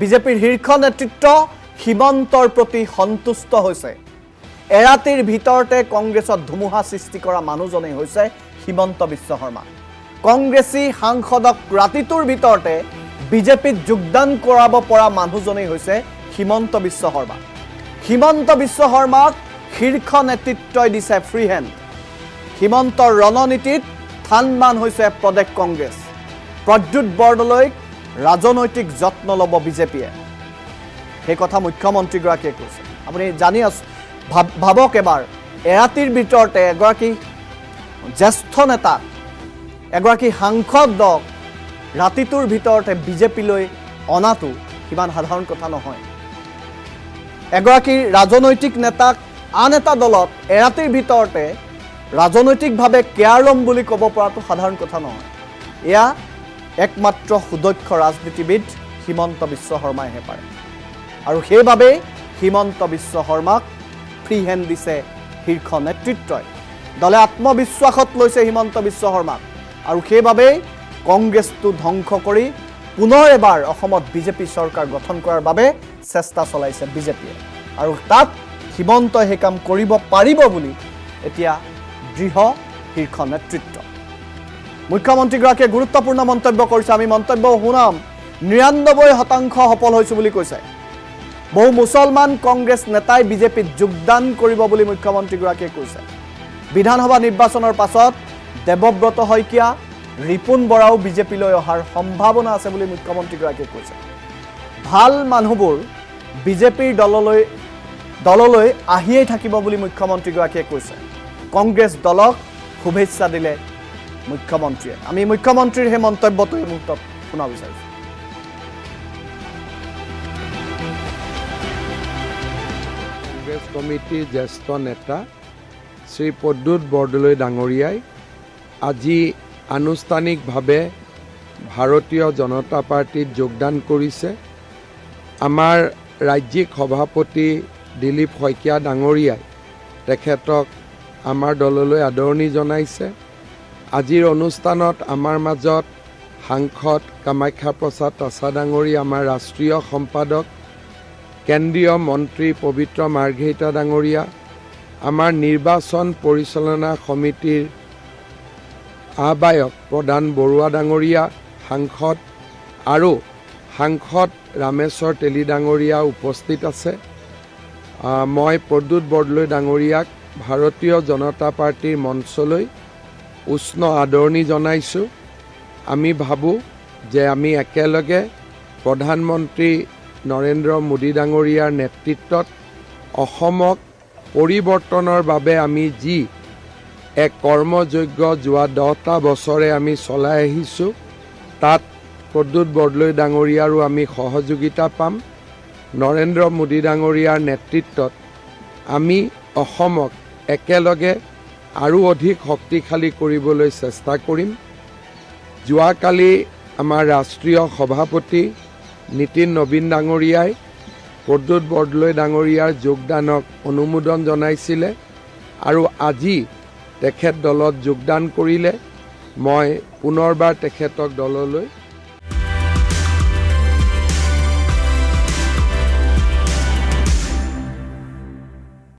বিজেপিৰ শীৰ্ষ নেতৃত্ব হিমন্তৰ প্ৰতি সন্তুষ্ট হৈছে। এৰাতিৰ ভিতৰতে কংগ্ৰেছত ধুমুহা সৃষ্টি কৰা মানুহজনেই হৈছে হিমন্ত বিশ্ব শৰ্মা। কংগ্ৰেছী সাংসদক ৰাতিটোৰ ভিতৰতে বিজেপিত যোগদান কৰাব পৰা মানুহজনেই হৈছে হিমন্ত বিশ্ব শৰ্মা। হিমন্ত বিশ্ব শৰ্মাক শীৰ্ষ নেতৃত্বই দিছে ফ্ৰী হেণ্ড। হিমন্তৰ ৰণনীতিত থানমান হৈছে প্ৰদেশ কংগ্ৰেছ। প্ৰদ্যুৎ বৰদলৈক ৰাজনৈতিক যত্ন ল'ব বিজেপিয়ে, সেই কথা মুখ্যমন্ত্ৰীগৰাকীয়ে কৈছে। আপুনি জানি আছে, ভাবক এবাৰ, এৰাতিৰ ভিতৰতে এগৰাকী জ্যেষ্ঠ নেতাক, এগৰাকী সাংসদক ৰাতিটোৰ ভিতৰতে বিজেপিলৈ অনাটো কিমান সাধাৰণ কথা নহয়। এগৰাকী ৰাজনৈতিক নেতাক আন এটা দলত এৰাতিৰ ভিতৰতে ৰাজনৈতিকভাৱে কেয়াৰ ল'ম বুলি ক'ব পৰাটো সাধাৰণ কথা নহয়। এয়া একমাত্ৰ সুদক্ষ ৰাজনীতিবিদ হিমন্ত বিশ্ব শৰ্মাইহে পাৰে, আৰু সেইবাবেই হিমন্ত বিশ্ব শৰ্মাক ফ্ৰী হেণ্ড দিছে শীৰ্ষ নেতৃত্বই। দলে আত্মবিশ্বাসত লৈছে হিমন্ত বিশ্ব শৰ্মাক, আৰু সেইবাবেই কংগ্ৰেছটো ধ্বংস কৰি পুনৰ এবাৰ অসমত বিজেপি চৰকাৰ গঠন কৰাৰ বাবে চেষ্টা চলাইছে বিজেপিয়ে, আৰু তাত হিমন্তই সেই কাম কৰিব পাৰিব বুলি এতিয়া দৃঢ় শীৰ্ষ নেতৃত্ব। মুখ্যমন্ত্ৰীগৰাকীয়ে গুৰুত্বপূৰ্ণ মন্তব্য কৰিছে, আমি মন্তব্য শুনাম। ৯৯% সফল হৈছোঁ বুলি কৈছে। বহু মুছলমান কংগ্ৰেছ নেতাই বিজেপিত যোগদান কৰিব বুলি মুখ্যমন্ত্ৰীগৰাকীয়ে কৈছে। বিধানসভা নিৰ্বাচনৰ পাছত দেৱব্ৰত শইকীয়া, ৰিপুণ বৰাও বিজেপিলৈ অহাৰ সম্ভাৱনা আছে বুলি মুখ্যমন্ত্ৰীগৰাকীয়ে কৈছে। ভাল মানুহবোৰ বিজেপিৰ দললৈ আহিয়েই থাকিব বুলি মুখ্যমন্ত্ৰীগৰাকীয়ে কৈছে। কংগ্ৰেছ দলক শুভেচ্ছা দিলে মুখ্যমন্ত্ৰীয়ে। আমি মুখ্যমন্ত্ৰীৰ সেই মন্তব্যটো এই মুহূৰ্তত শুনা বিচাৰিছোঁ। কংগ্ৰেছ কমিটিৰ জ্যেষ্ঠ নেতা শ্ৰী প্ৰদ্যুৎ বৰদলৈ ডাঙৰীয়াই আজি আনুষ্ঠানিকভাৱে ভাৰতীয় জনতা পাৰ্টীত যোগদান কৰিছে। আমাৰ ৰাজ্যিক সভাপতি দিলীপ শইকীয়া ডাঙৰীয়াই তেখেতক আমাৰ দললৈ আদৰণি জনাইছে। আজিৰ অনুষ্ঠানত আমাৰ মাজত সাংসদ কামাখ্যা প্ৰসাদ তাছা ডাঙৰী, আমাৰ ৰাষ্ট্ৰীয় সম্পাদক কেন্দ্ৰীয় মন্ত্ৰী পবিত্ৰ মাৰ্ঘেৰিটা ডাঙৰীয়া, আমাৰ নিৰ্বাচন পৰিচালনা সমিতিৰ আহ্বায়ক প্ৰধান বৰুৱা ডাঙৰীয়া সাংসদ, আৰু সাংসদ ৰামেশ্বৰ তেলী ডাঙৰীয়া উপস্থিত আছে। মই প্ৰদ্যুৎ বৰদলৈ ডাঙৰীয়াক ভাৰতীয় জনতা পাৰ্টীৰ মঞ্চলৈ উষ্ণ আদৰণি জনাইছোঁ। আমি ভাবোঁ যে আমি একেলগে প্ৰধানমন্ত্ৰী নৰেন্দ্ৰ মোদী ডাঙৰীয়াৰ নেতৃত্বত অসমক পৰিৱৰ্তনৰ বাবে আমি যি এক কৰ্মযজ্ঞ যোৱা 10টা বছৰে আমি চলাই আহিছোঁ, তাত প্ৰদ্যুৎ বৰদলৈ ডাঙৰীয়াৰো আমি সহযোগিতা পাম। নৰেন্দ্ৰ মোদী ডাঙৰীয়াৰ নেতৃত্বত আমি অসমক একেলগে আৰু অধিক শক্তিশালী কৰিবলৈ চেষ্টা কৰিম। যোৱাকালি আমাৰ ৰাষ্ট্ৰীয় সভাপতি নীতিন নবীন ডাঙৰীয়াই প্ৰদ্যুৎ বৰদলৈ ডাঙৰীয়াৰ যোগদানক অনুমোদন জনাইছিলে, আৰু আজি তেখেত দলত যোগদান কৰিলে। মই পুনৰবাৰ তেখেতক দললৈ